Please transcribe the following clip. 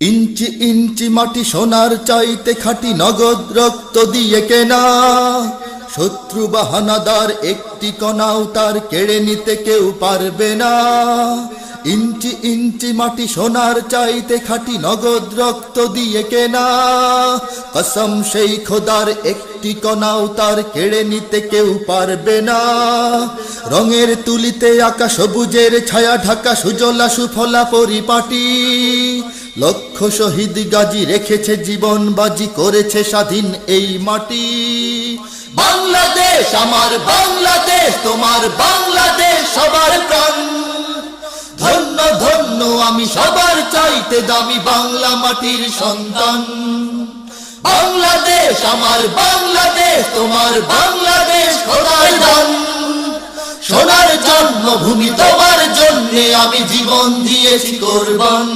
ইঞ্চি ইঞ্চি মাটি সোনার চাইতে খাঁটি, নগদ রক্ত দিয়ে কেনা। শত্রু বাহানাদার একটি কণাও তার কেড়ে নিতে কেউ পারবে না। ইঞ্চি ইঞ্চি মাটি সোনার চাইতে খাঁটি, নগদ রক্ত দিয়ে কেনা। কসম সেই খোদার একটি কণাও তার কেড়ে নিতে কেউ পারবে না। রঙের তুলিতে আঁকা সবুজের ছায়া ঢাকা সুজলা সুফলা পরিপাটি। লক্ষ শহীদ গাজী রেখেছে জীবন বাজি, করেছে স্বাধীন এই মাটি। বাংলাদেশ আমার বাংলাদেশ, তোমার বাংলাদেশ সবার প্রাণ। ধন্য ধন্য আমি সবার চাইতে দামি বাংলা মাটির সন্তান। বাংলাদেশ আমার বাংলাদেশ, তোমার বাংলাদেশ খোদার দান। সোনার জন্মভূমি তোমার জন্যে আমি জীবন দিয়েছি কোরবান।